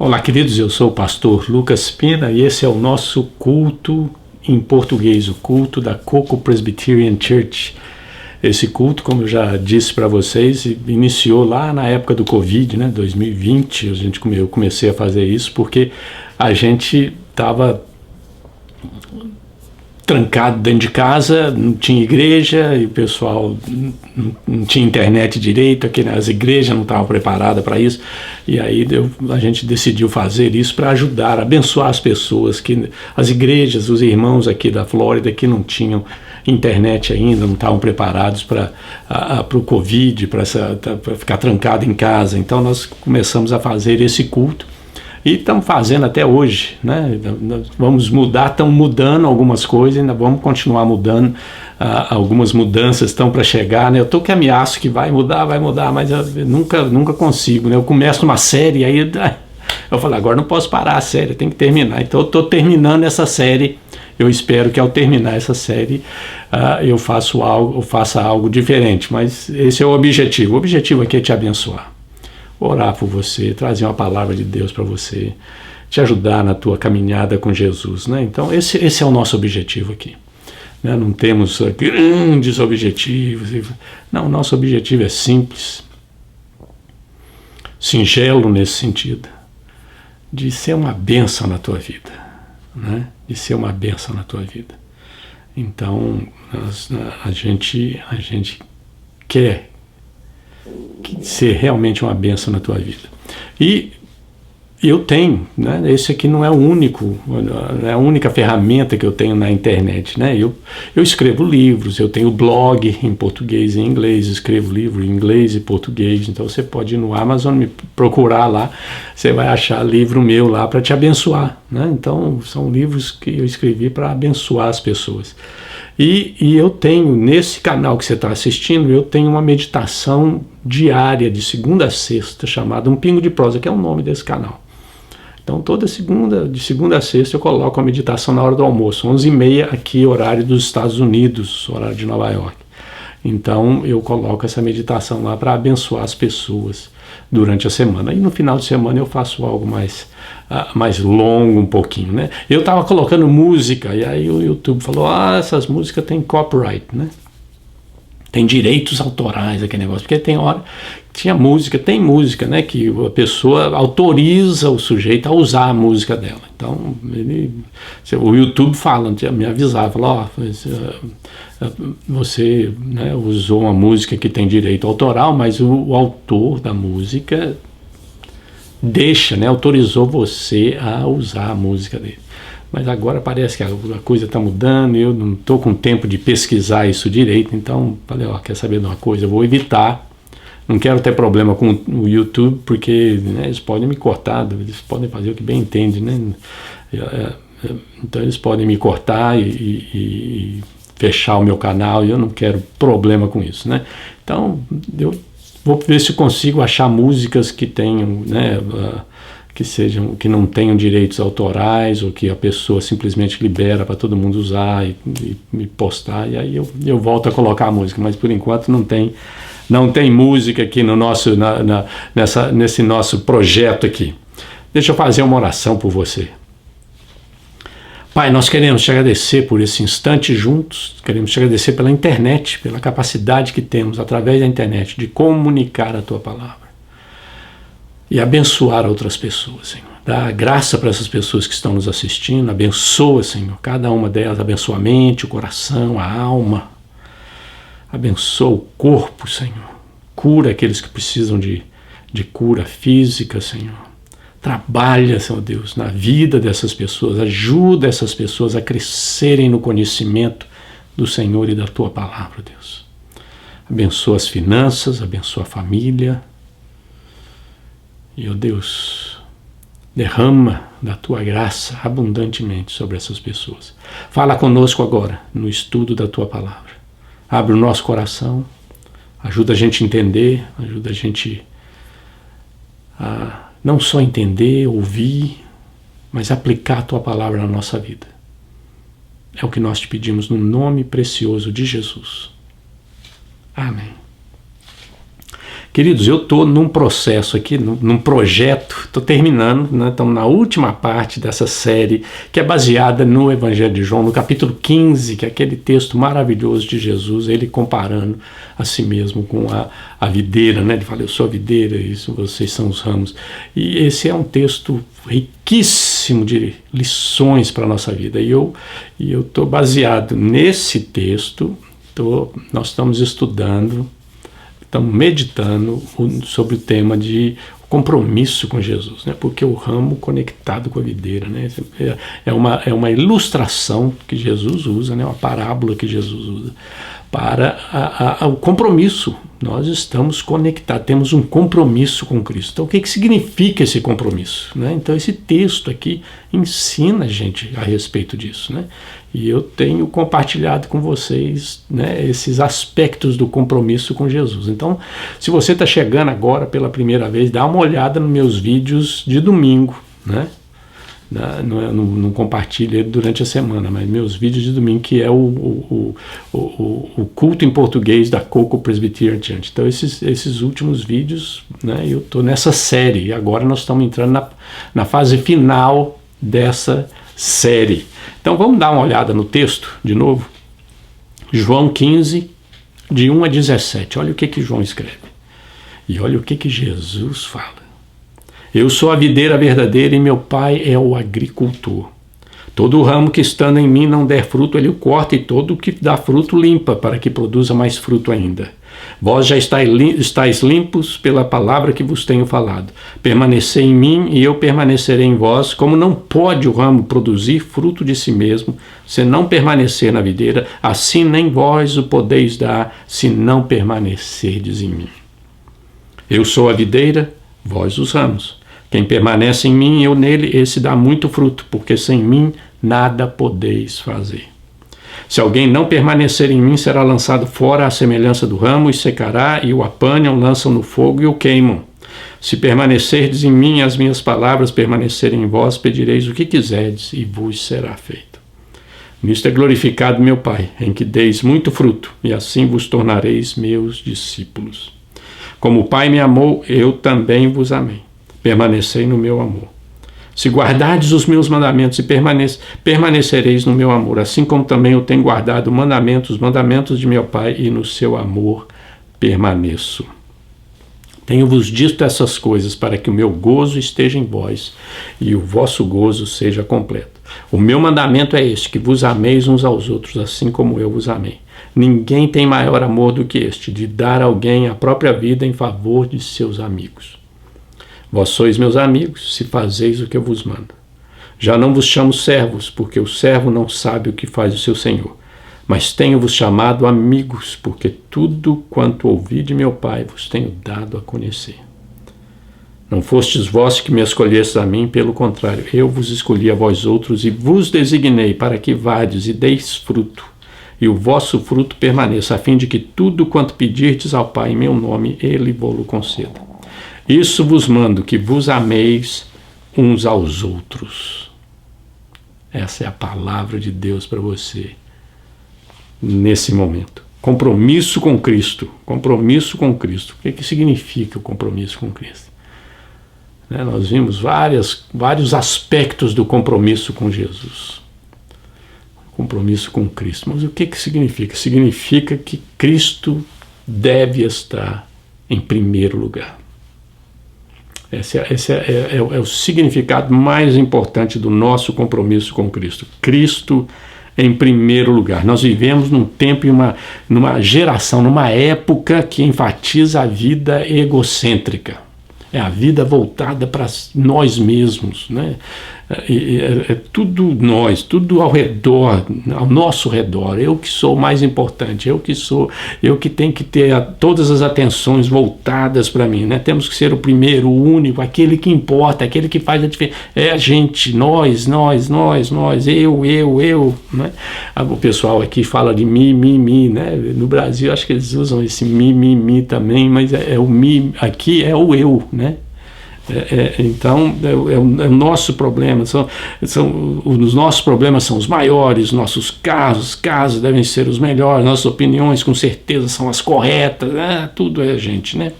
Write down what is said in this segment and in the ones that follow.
Olá, queridos, eu sou o pastor Lucas Pina e esse é o nosso culto em português, o culto da Coco Presbyterian Church. Esse culto, como eu já disse para vocês, iniciou lá na época do Covid, né, 2020, eu comecei a fazer isso porque a gente estava trancado dentro de casa, não tinha igreja e o pessoal não tinha internet direito, as igrejas não estavam preparadas para isso, e aí a gente decidiu fazer isso para ajudar, abençoar as pessoas, as igrejas, os irmãos aqui da Flórida que não tinham internet ainda, não estavam preparados para o Covid, para ficar trancado em casa. Então nós começamos a fazer esse culto. E estamos fazendo até hoje, né? Vamos mudar, estão mudando algumas coisas, ainda vamos continuar mudando, algumas mudanças estão para chegar, né? Eu estou que ameaço que vai mudar, mas eu nunca consigo, né? Eu começo uma série, aí eu falo, agora não posso parar a série, tem que terminar. Então eu estou terminando essa série, eu espero que ao terminar essa série eu faça algo diferente, mas esse é o objetivo. O objetivo aqui é te abençoar. Orar por você, trazer uma palavra de Deus para você, te ajudar na tua caminhada com Jesus, né? Então esse é o nosso objetivo aqui, né? Não temos grandes objetivos, não, o nosso objetivo é simples, singelo nesse sentido, de ser uma bênção na tua vida, né? De ser uma bênção na tua vida. Então a gente quer ser realmente uma bênção na tua vida. E eu tenho, né, esse aqui não é a única ferramenta que eu tenho na internet, né? Eu escrevo livros, eu tenho blog em português e em inglês, escrevo livro em inglês e português, então você pode ir no Amazon me procurar lá, você vai achar livro meu lá para te abençoar, né? Então são livros que eu escrevi para abençoar as pessoas. E eu tenho, nesse canal que você está assistindo, eu tenho uma meditação diária, de segunda a sexta, chamada Um Pingo de Prosa, que é o nome desse canal. Então, de segunda a sexta, eu coloco a meditação na hora do almoço, 11h30 aqui, horário dos Estados Unidos, horário de Nova York. Então, eu coloco essa meditação lá para abençoar as pessoas durante a semana. E no final de semana eu faço algo mais longo um pouquinho, né? Eu estava colocando música e aí o YouTube falou, essas músicas têm copyright, né? Tem direitos autorais, aquele negócio, porque tem música, né, que a pessoa autoriza o sujeito a usar a música dela. Então, o YouTube me avisava, você, né, usou uma música que tem direito autoral, mas o autor da música autorizou você a usar a música dele. Mas agora parece que a coisa está mudando, eu não estou com tempo de pesquisar isso direito, então falei, quer saber de uma coisa, eu vou evitar, não quero ter problema com o YouTube, porque, né, eles podem me cortar, eles podem fazer o que bem entendem, né? Então eles podem me cortar e fechar o meu canal, e eu não quero problema com isso, né? Então eu vou ver se consigo achar músicas que tenham, né, que não tenham direitos autorais, ou que a pessoa simplesmente libera para todo mundo usar e postar, e aí eu volto a colocar a música, mas por enquanto não tem música aqui no nosso, nesse nosso projeto aqui. Deixa eu fazer uma oração por você. Pai, nós queremos te agradecer por esse instante juntos, queremos te agradecer pela internet, pela capacidade que temos através da internet de comunicar a tua palavra e abençoar outras pessoas, Senhor. Dá graça para essas pessoas que estão nos assistindo, abençoa, Senhor, cada uma delas, abençoa a mente, o coração, a alma, abençoa o corpo, Senhor, cura aqueles que precisam de cura física, Senhor. Trabalha, Senhor Deus, na vida dessas pessoas, ajuda essas pessoas a crescerem no conhecimento do Senhor e da tua palavra, Deus. Abençoa as finanças, abençoa a família. E, ó Deus, derrama da tua graça abundantemente sobre essas pessoas. Fala conosco agora, no estudo da tua palavra. Abre o nosso coração, ajuda a gente a entender, ajuda a gente a não só entender, ouvir, mas aplicar a tua palavra na nossa vida. É o que nós te pedimos no nome precioso de Jesus. Amém. Queridos, eu estou num processo aqui, num projeto, estou terminando, né? Estamos na última parte dessa série, que é baseada no Evangelho de João, no capítulo 15, que é aquele texto maravilhoso de Jesus, ele comparando a si mesmo com a videira, né? Ele fala, eu sou a videira, isso, vocês são os ramos. E esse é um texto riquíssimo de lições para a nossa vida. E eu estou baseado nesse texto, nós estamos estudando, estamos meditando sobre o tema de compromisso com Jesus, né? Porque o ramo conectado com a videira, né? É uma ilustração que Jesus usa, né? Uma parábola que Jesus usa para o compromisso. Nós estamos conectados, temos um compromisso com Cristo. Então, o que significa esse compromisso, né? Então, esse texto aqui ensina a gente a respeito disso, né? E eu tenho compartilhado com vocês, né, esses aspectos do compromisso com Jesus. Então, se você está chegando agora pela primeira vez, dá uma olhada nos meus vídeos de domingo, né? Não compartilho ele durante a semana, mas meus vídeos de domingo, que é o culto em português da Coco Presbyterian Church. Então, esses últimos vídeos, né, eu estou nessa série, e agora nós estamos entrando na fase final dessa série. Então, vamos dar uma olhada no texto, de novo. João 15, de 1 a 17. Olha o que João escreve. E olha o que Jesus fala. Eu sou a videira verdadeira e meu pai é o agricultor. Todo ramo que estando em mim não der fruto, ele o corta, e todo o que dá fruto limpa, para que produza mais fruto ainda. Vós já estáis limpos pela palavra que vos tenho falado. Permanecei em mim e eu permanecerei em vós. Como não pode o ramo produzir fruto de si mesmo, se não permanecer na videira, assim nem vós o podeis dar, se não permanecerdes em mim. Eu sou a videira, vós os ramos. Quem permanece em mim e eu nele, esse dá muito fruto, porque sem mim nada podeis fazer. Se alguém não permanecer em mim, será lançado fora à semelhança do ramo, e secará, e o apanham, lançam no fogo e o queimam. Se permanecerdes em mim, as minhas palavras permanecerem em vós, pedireis o que quiserdes, e vos será feito. Nisto é glorificado meu Pai, em que deis muito fruto, e assim vos tornareis meus discípulos. Como o Pai me amou, eu também vos amei. Permanecei no meu amor. Se guardardes os meus mandamentos e permanecereis no meu amor, assim como também eu tenho guardado os mandamentos de meu Pai, e no seu amor permaneço. Tenho-vos dito essas coisas para que o meu gozo esteja em vós e o vosso gozo seja completo. O meu mandamento é este, que vos ameis uns aos outros, assim como eu vos amei. Ninguém tem maior amor do que este, de dar a alguém a própria vida em favor de seus amigos. Vós sois meus amigos, se fazeis o que eu vos mando. Já não vos chamo servos, porque o servo não sabe o que faz o seu senhor. Mas tenho-vos chamado amigos, porque tudo quanto ouvi de meu Pai vos tenho dado a conhecer. Não fostes vós que me escolhestes a mim, pelo contrário, eu vos escolhi a vós outros e vos designei para que vades e deis fruto, e o vosso fruto permaneça, a fim de que tudo quanto pedirdes ao Pai em meu nome, ele vô-lo conceda. Isso vos mando, que vos ameis uns aos outros. Essa é a palavra de Deus para você nesse momento. Compromisso com Cristo. Compromisso com Cristo. O que significa o compromisso com Cristo? Nós vimos vários aspectos do compromisso com Jesus. Compromisso com Cristo. Mas o que significa? Significa que Cristo deve estar em primeiro lugar. Esse é o significado mais importante do nosso compromisso com Cristo. Cristo em primeiro lugar. Nós vivemos num tempo e numa geração, numa época que enfatiza a vida egocêntrica. É a vida voltada para nós mesmos, né? É tudo nós, tudo ao redor, ao nosso redor. Eu que sou o mais importante, eu que tenho que ter todas as atenções voltadas para mim, né? Temos que ser o primeiro, o único, aquele que importa, aquele que faz a diferença. É a gente, nós, eu, né? O pessoal aqui fala de mi, né? No Brasil acho que eles usam esse mi também, mas o mi aqui é o eu, né? Então, é o nosso problema, os nossos problemas são os maiores, nossos casos devem ser os melhores, nossas opiniões com certeza são as corretas, tudo é a gente, né?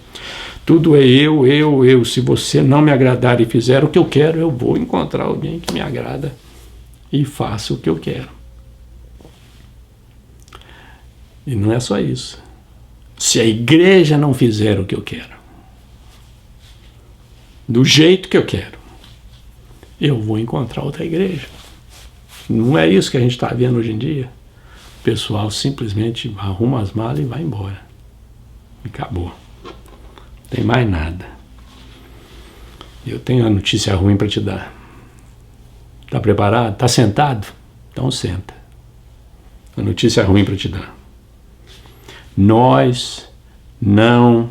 Tudo é eu. Se você não me agradar e fizer o que eu quero, eu vou encontrar alguém que me agrada e faça o que eu quero. E não é só isso. Se a igreja não fizer o que eu quero, do jeito que eu quero, eu vou encontrar outra igreja. Não é isso que a gente está vendo hoje em dia? O pessoal simplesmente arruma as malas e vai embora. E acabou. Não tem mais nada. Eu tenho uma notícia ruim para te dar. Está preparado? Está sentado? Então senta. A notícia ruim para te dar. Nós não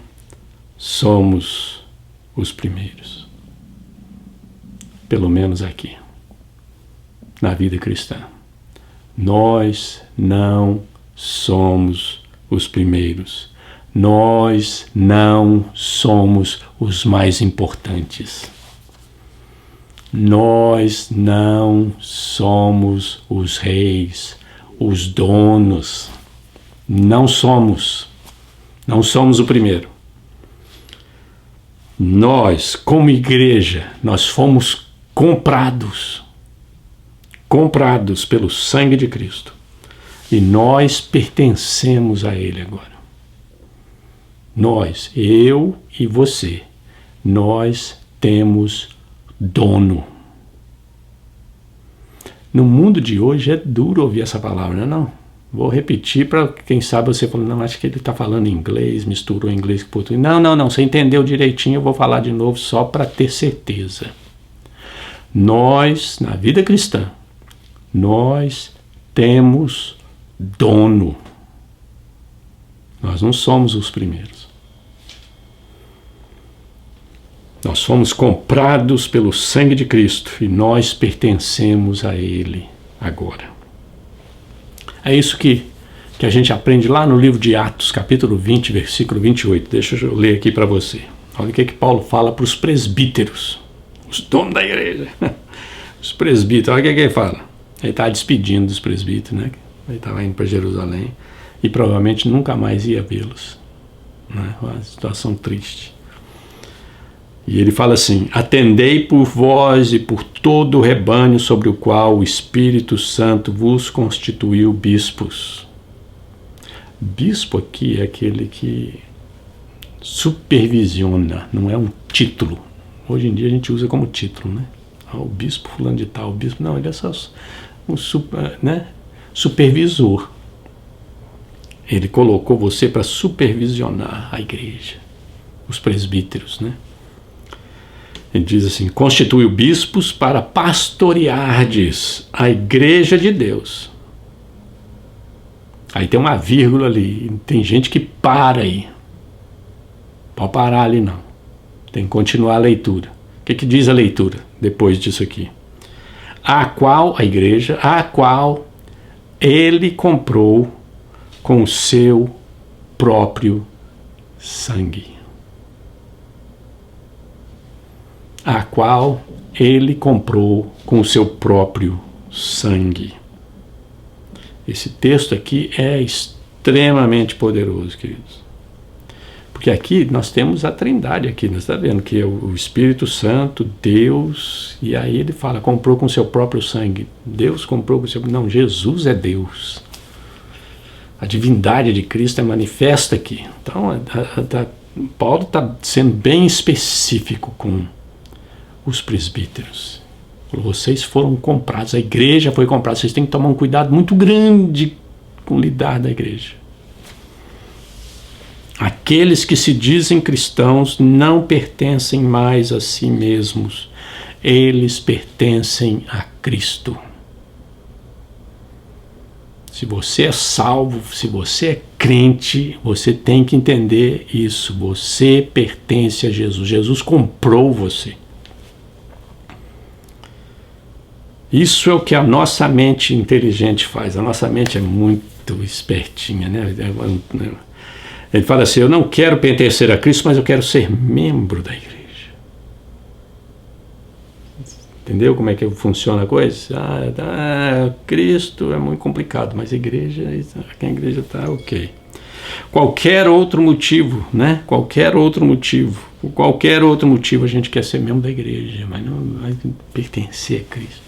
somos os primeiros. Pelo menos aqui, na vida cristã. Nós não somos os primeiros. Nós não somos os mais importantes. Nós não somos os reis, os donos. Não somos o primeiro. Nós, como igreja, nós fomos comprados pelo sangue de Cristo. E nós pertencemos a Ele agora. Nós, eu e você, nós temos dono. No mundo de hoje é duro ouvir essa palavra, não é não? Vou repetir para quem sabe você falou, não, acho que ele está falando inglês, misturou inglês com português. Não, você entendeu direitinho, eu vou falar de novo só para ter certeza. Nós, na vida cristã, nós temos dono. Nós não somos os primeiros. Nós fomos comprados pelo sangue de Cristo e nós pertencemos a Ele agora. É isso que a gente aprende lá no livro de Atos, capítulo 20, versículo 28. Deixa eu ler aqui para você. Olha o que Paulo fala para os presbíteros, os donos da igreja. Os presbíteros, olha o que ele fala. Ele está despedindo dos presbíteros, né? Ele estava indo para Jerusalém e provavelmente nunca mais ia vê-los. Né? Uma situação triste. E ele fala assim: atendei por vós e por todo o rebanho sobre o qual o Espírito Santo vos constituiu bispos. Bispo aqui é aquele que supervisiona, não é um título. Hoje em dia a gente usa como título, né? O bispo fulano de tal, o bispo, não, ele é só um supervisor. Ele colocou você para supervisionar a igreja, os presbíteros, né? Ele diz assim: constituiu bispos para pastoreardes a igreja de Deus. Aí tem uma vírgula ali, tem gente que para aí. Pode parar ali não. Tem que continuar a leitura. O que diz a leitura depois disso aqui? A qual, a igreja, a qual ele comprou com o seu próprio sangue. A qual ele comprou com o seu próprio sangue. Esse texto aqui é extremamente poderoso, queridos. Porque aqui nós temos a Trindade aqui, nós estamos vendo que é o Espírito Santo, Deus, e aí ele fala, comprou com o seu próprio sangue. Deus comprou com o seu... Não, Jesus é Deus. A divindade de Cristo é manifesta aqui. Então, Paulo está sendo bem específico com os presbíteros. Vocês foram comprados, a igreja foi comprada, vocês têm que tomar um cuidado muito grande com lidar da igreja. Aqueles que se dizem cristãos não pertencem mais a si mesmos, eles pertencem a Cristo. Se você é salvo, se você é crente, você tem que entender isso, você pertence a Jesus, Jesus comprou você. Isso é o que a nossa mente inteligente faz. A nossa mente é muito espertinha, né? Ele fala assim, eu não quero pertencer a Cristo, mas eu quero ser membro da igreja. Entendeu como é que funciona a coisa? Cristo é muito complicado, mas a igreja, aqui a igreja está ok. Qualquer outro motivo, né? Qualquer outro motivo Por qualquer outro motivo a gente quer ser membro da igreja, mas não vai pertencer a Cristo.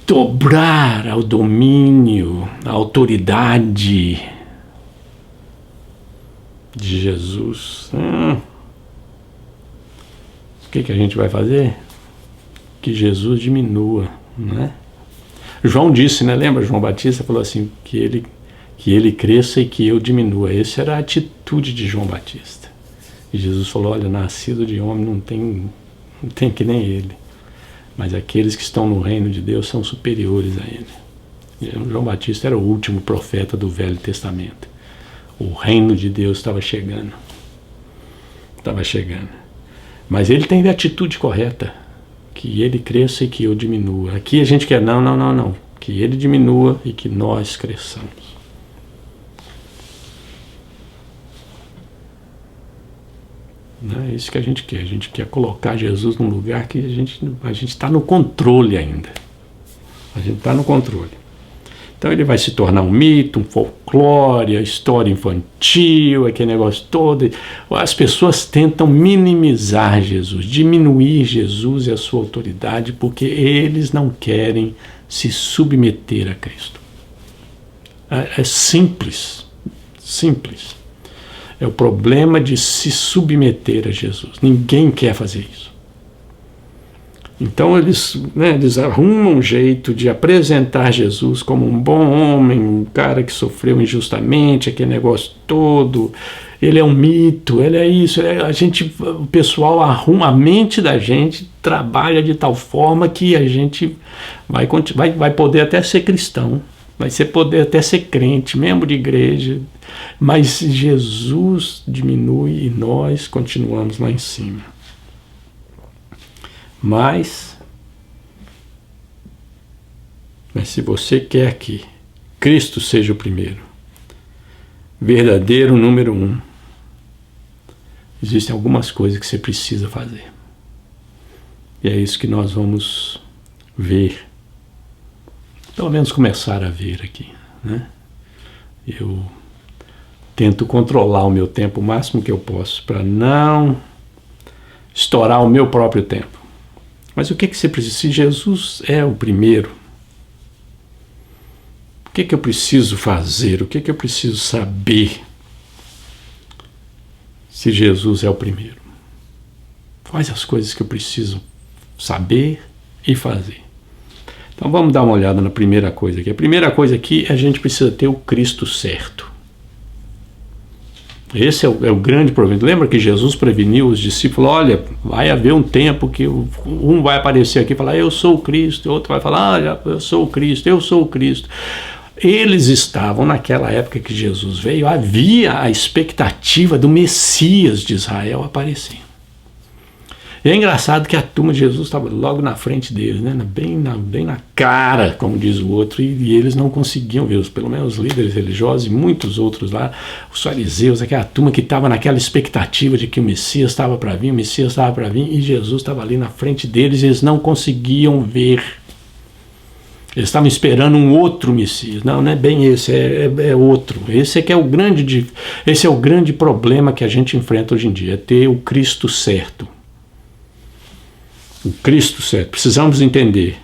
Dobrar ao domínio, à autoridade de Jesus. O que a gente vai fazer? Que Jesus diminua, né? João disse, né? Lembra? João Batista falou assim, que ele cresça e que eu diminua. Essa era a atitude de João Batista. E Jesus falou, olha, nascido de homem não tem que nem ele. Mas aqueles que estão no reino de Deus são superiores a ele. E João Batista era o último profeta do Velho Testamento. O reino de Deus estava chegando. Estava chegando. Mas ele tem a atitude correta. Que ele cresça e que eu diminua. Aqui a gente quer, não. Que ele diminua e que nós cresçamos. Não é isso que a gente quer. A gente quer colocar Jesus num lugar que a gente está no controle ainda. A gente está no controle. Então ele vai se tornar um mito, um folclore, a história infantil, aquele negócio todo. As pessoas tentam minimizar Jesus, diminuir Jesus e a sua autoridade, porque eles não querem se submeter a Cristo. É simples, simples. É o problema de se submeter a Jesus. Ninguém quer fazer isso. Então eles arrumam um jeito de apresentar Jesus como um bom homem, um cara que sofreu injustamente, aquele negócio todo. Ele é um mito, ele é isso. O pessoal arruma, a mente da gente trabalha de tal forma que a gente vai poder até ser cristão, poder até ser crente, membro de igreja, mas Jesus diminui e nós continuamos lá em cima. Mas se você quer que Cristo seja o primeiro, verdadeiro número 1, existem algumas coisas que você precisa fazer. E é isso que nós vamos ver. Pelo menos começar a ver aqui, né? Eu tento controlar o meu tempo o máximo que eu posso para não estourar o meu próprio tempo. Mas o que você precisa? Se Jesus é o primeiro, o que eu preciso fazer? O que eu preciso saber se Jesus é o primeiro? Quais as coisas que eu preciso saber e fazer? Então vamos dar uma olhada na primeira coisa aqui. A primeira coisa aqui é a gente precisa ter o Cristo certo. Esse é o grande problema. Lembra que Jesus preveniu os discípulos? Olha, vai haver um tempo que um vai aparecer aqui e falar, eu sou o Cristo, e o outro vai falar, eu sou o Cristo, eu sou o Cristo. Eles estavam, naquela época que Jesus veio, havia a expectativa do Messias de Israel aparecer. E é engraçado que a turma de Jesus estava logo na frente deles, né? bem na cara, como diz o outro, e eles não conseguiam ver, pelo menos os líderes religiosos e muitos outros lá, os fariseus, aquela turma que estava naquela expectativa de que o Messias estava para vir, e Jesus estava ali na frente deles e eles não conseguiam ver. Eles estavam esperando um outro Messias. Não é bem esse, é outro. Esse é o grande problema que a gente enfrenta hoje em dia, é ter o Cristo certo. O Cristo certo. Precisamos entender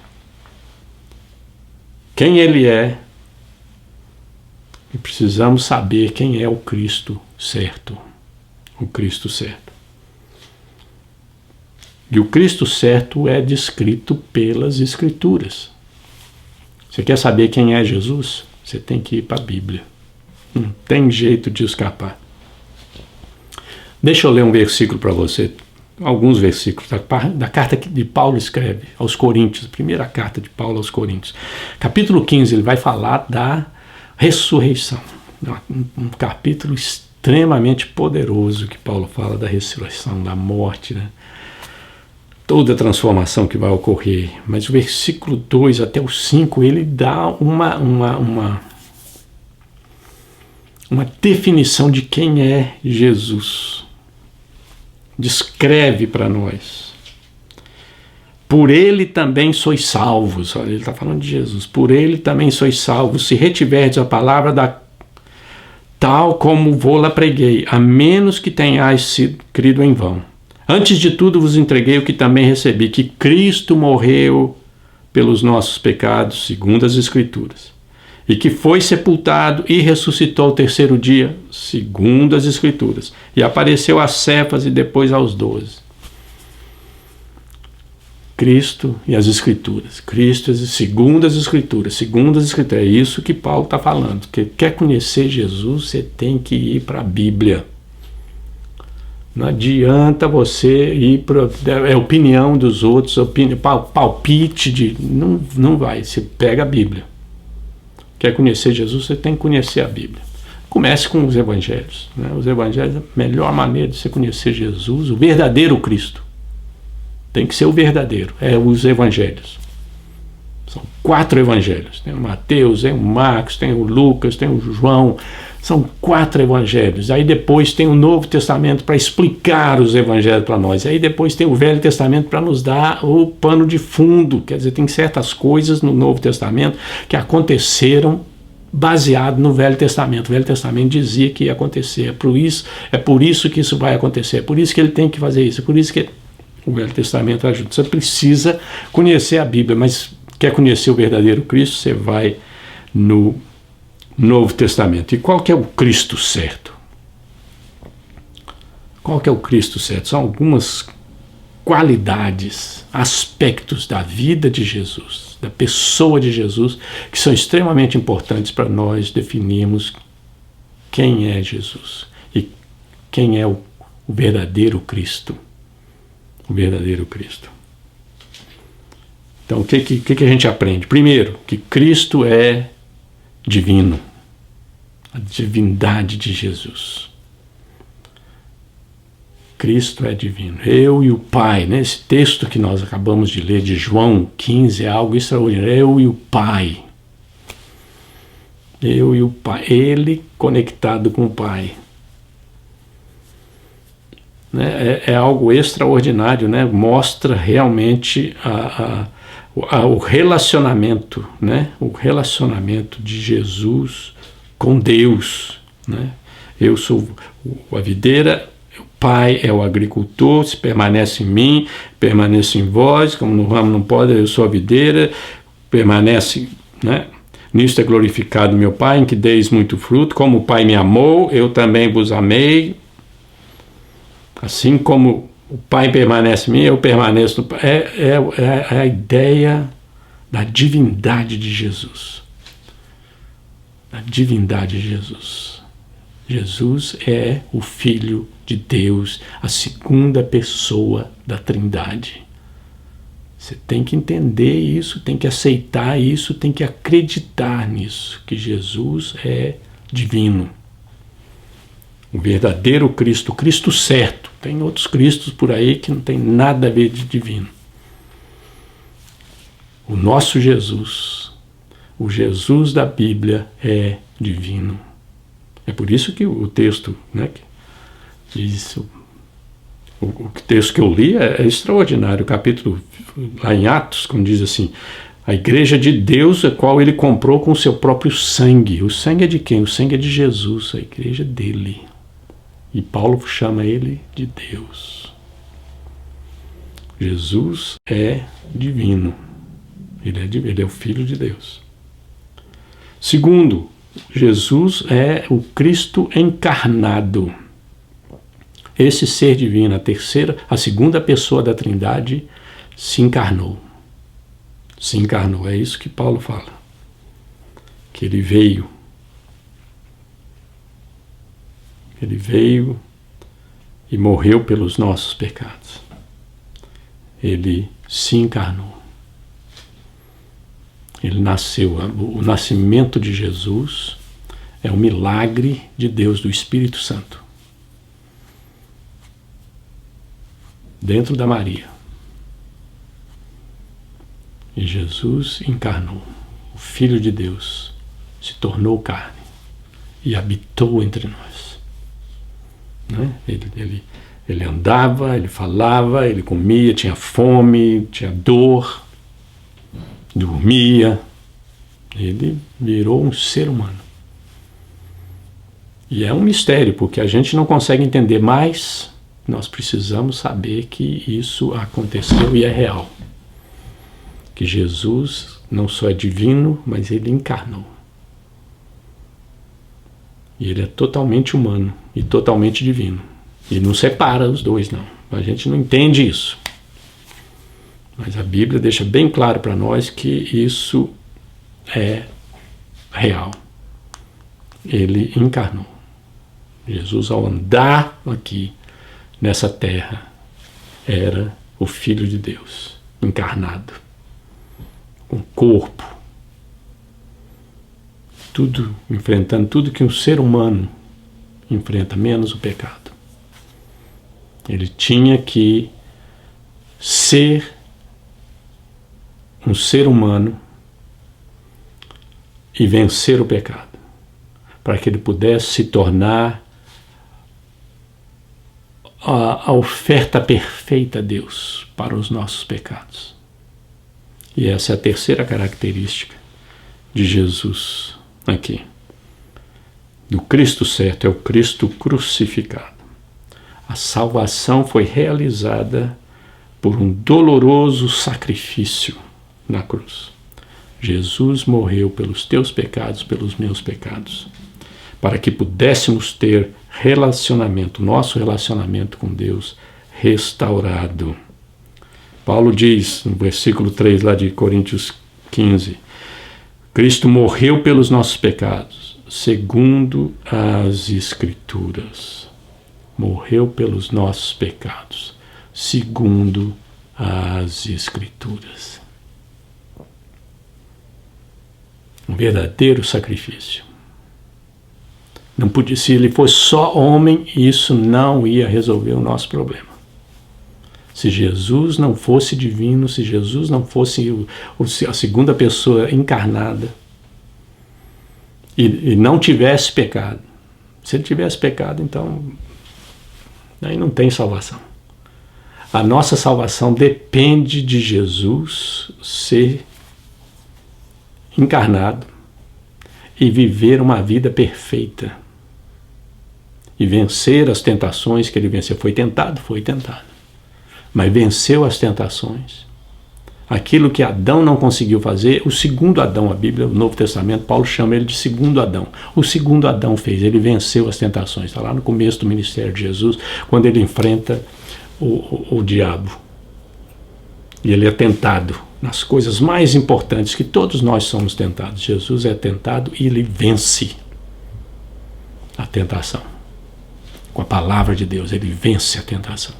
quem ele é e precisamos saber quem é o Cristo certo. O Cristo certo. E o Cristo certo é descrito pelas Escrituras. Você quer saber quem é Jesus? Você tem que ir para a Bíblia. Não tem jeito de escapar. Deixa eu ler um versículo para você. Alguns versículos da carta que Paulo escreve aos Coríntios, a primeira carta de Paulo aos Coríntios. Capítulo 15, ele vai falar da ressurreição. Um capítulo extremamente poderoso que Paulo fala da ressurreição, da morte, né? Toda a transformação que vai ocorrer. Mas o versículo 2 até o 5, ele dá uma definição de quem é Jesus. Descreve para nós. Por ele também sois salvos. Olha, ele está falando de Jesus. Por ele também sois salvos, se retiverdes a palavra da tal como vou-la preguei, a menos que tenhais sido crido em vão. Antes de tudo vos entreguei o que também recebi, que Cristo morreu pelos nossos pecados, segundo as Escrituras, e que foi sepultado e ressuscitou ao terceiro dia, segundo as Escrituras, e apareceu a Cefas e depois aos 12. Cristo e as Escrituras. Cristo, segundo as Escrituras, segundo as Escrituras. É isso que Paulo está falando. Que quer conhecer Jesus, você tem que ir para a Bíblia. Não adianta você ir para opinião dos outros, palpite não vai. Você pega a Bíblia. Quer conhecer Jesus, você tem que conhecer a Bíblia. Comece com os Evangelhos. Né? Os Evangelhos é a melhor maneira de você conhecer Jesus, o verdadeiro Cristo. Tem que ser o verdadeiro, os Evangelhos. São 4 Evangelhos. Tem o Mateus, tem o Marcos, tem o Lucas, tem o João. São 4 Evangelhos. Aí depois tem o Novo Testamento para explicar os Evangelhos para nós. Aí depois tem o Velho Testamento para nos dar o pano de fundo. Quer dizer, tem certas coisas no Novo Testamento que aconteceram baseado no Velho Testamento. O Velho Testamento dizia que ia acontecer. É por isso que isso vai acontecer. É por isso que ele tem que fazer isso. É por isso que o Velho Testamento ajuda. Você precisa conhecer a Bíblia, mas quer conhecer o verdadeiro Cristo, você vai no Novo Testamento. E qual que é o Cristo certo? Qual que é o Cristo certo? São algumas qualidades, aspectos da vida de Jesus, da pessoa de Jesus, que são extremamente importantes para nós definirmos quem é Jesus e quem é o verdadeiro Cristo. O verdadeiro Cristo. Então, o que a gente aprende? Primeiro, que Cristo é divino. A divindade de Jesus. Cristo é divino. Eu e o Pai, né? Esse texto que nós acabamos de ler de João 15 é algo extraordinário. Eu e o Pai. Eu e o Pai. Ele conectado com o Pai. Né? É algo extraordinário, né? Mostra realmente o relacionamento, né? O relacionamento de Jesus com Deus. Né? Eu sou a videira, o Pai é o agricultor, se permanece em mim, permaneço em vós, como no ramo não pode, eu sou a videira, permanece, né? Nisto é glorificado meu Pai, em que deis muito fruto, como o Pai me amou, eu também vos amei. Assim como o Pai permanece em mim, eu permaneço no Pai. É a ideia da divindade de Jesus. Da divindade de Jesus. Jesus é o Filho de Deus, a segunda pessoa da Trindade. Você tem que entender isso, tem que aceitar isso, tem que acreditar nisso, que Jesus é divino. O verdadeiro Cristo, o Cristo certo. Tem outros Cristos por aí que não tem nada a ver de divino. O nosso Jesus, o Jesus da Bíblia é divino. É por isso que o texto, né, diz, o texto que eu li é extraordinário. O capítulo lá em Atos, como diz assim, a igreja de Deus, a qual ele comprou com o seu próprio sangue. O sangue é de quem? O sangue é de Jesus, a igreja dele. E Paulo chama ele de Deus. Jesus é divino. Ele é o Filho de Deus. Segundo, Jesus é o Cristo encarnado. Esse ser divino, a segunda pessoa da Trindade, se encarnou. Se encarnou. É isso que Paulo fala. Que ele veio. Ele veio e morreu pelos nossos pecados. Ele se encarnou. Ele nasceu. O nascimento de Jesus é um milagre de Deus, do Espírito Santo. Dentro da Maria. E Jesus encarnou. O Filho de Deus se tornou carne e habitou entre nós. Né? Ele andava, ele falava, ele comia, tinha fome, tinha dor, dormia. Ele virou um ser humano. E é um mistério, porque a gente não consegue entender, mas nós precisamos saber que isso aconteceu e é real. Que Jesus não só é divino, mas ele encarnou. E ele é totalmente humano e totalmente divino. E não separa os dois, não. A gente não entende isso. Mas a Bíblia deixa bem claro para nós que isso é real. Ele encarnou. Jesus, ao andar aqui nessa terra, era o Filho de Deus, encarnado, com corpo, tudo, enfrentando tudo que um ser humano enfrenta, menos o pecado. Ele tinha que ser um ser humano e vencer o pecado, para que ele pudesse se tornar a oferta perfeita a Deus para os nossos pecados. E essa é a terceira característica de Jesus aqui. Do Cristo certo é o Cristo crucificado. A salvação foi realizada por um doloroso sacrifício na cruz. Jesus morreu pelos teus pecados, pelos meus pecados, para que pudéssemos ter relacionamento, nosso relacionamento com Deus restaurado. Paulo diz, no versículo 3 lá de Coríntios 15, Cristo morreu pelos nossos pecados, segundo as Escrituras. Morreu pelos nossos pecados, segundo as Escrituras. Um verdadeiro sacrifício. Não podia, se ele fosse só homem, isso não ia resolver o nosso problema. Se Jesus não fosse divino, se Jesus não fosse a segunda pessoa encarnada e não tivesse pecado, se ele tivesse pecado, então aí não tem salvação. A nossa salvação depende de Jesus ser encarnado e viver uma vida perfeita e vencer as tentações que ele venceu. Foi tentado, mas venceu as tentações. Aquilo que Adão não conseguiu fazer, o segundo Adão, a Bíblia, o Novo Testamento, Paulo chama ele de segundo Adão. O segundo Adão fez, ele venceu as tentações. Está lá no começo do ministério de Jesus, quando ele enfrenta o diabo. E ele é tentado nas coisas mais importantes, que todos nós somos tentados. Jesus é tentado e ele vence a tentação. Com a palavra de Deus, ele vence a tentação.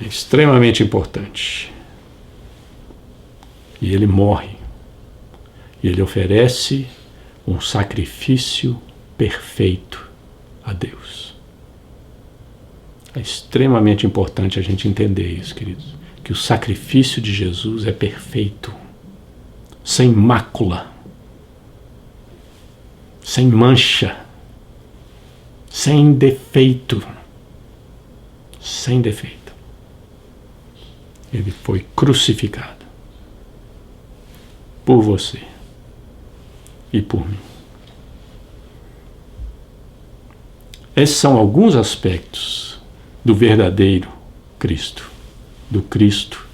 É extremamente importante. E ele morre. E ele oferece um sacrifício perfeito a Deus. É extremamente importante a gente entender isso, queridos. Que o sacrifício de Jesus é perfeito. Sem mácula. Sem mancha. Sem defeito. Sem defeito. Ele foi crucificado por você e por mim. Esses são alguns aspectos do verdadeiro Cristo, do Cristo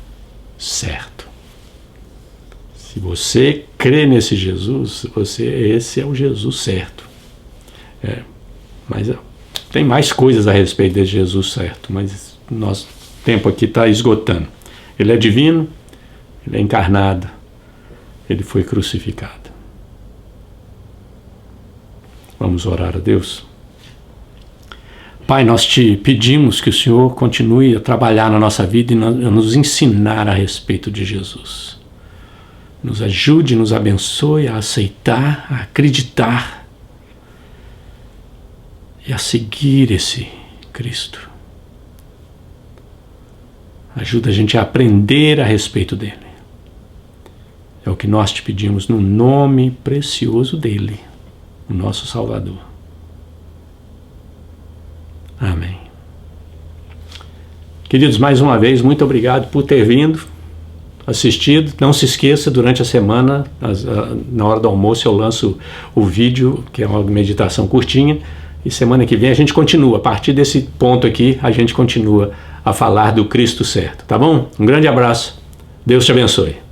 certo. Se você crê nesse Jesus, esse é o Jesus certo. Mas tem mais coisas a respeito desse Jesus certo, mas nosso tempo aqui está esgotando. Ele é divino, ele é encarnado, ele foi crucificado. Vamos orar a Deus? Pai, nós te pedimos que o Senhor continue a trabalhar na nossa vida e nos ensinar a respeito de Jesus. Nos ajude, nos abençoe a aceitar, a acreditar e a seguir esse Cristo. Ajuda a gente a aprender a respeito dele. É o que nós te pedimos no nome precioso dele, o nosso Salvador. Amém. Queridos, mais uma vez, muito obrigado por ter vindo. assistido. Não se esqueça, durante a semana, na hora do almoço, eu lanço o vídeo, que é uma meditação curtinha, e semana que vem a gente continua. A partir desse ponto aqui, a gente continua a falar do Cristo certo, tá bom? Um grande abraço. Deus te abençoe.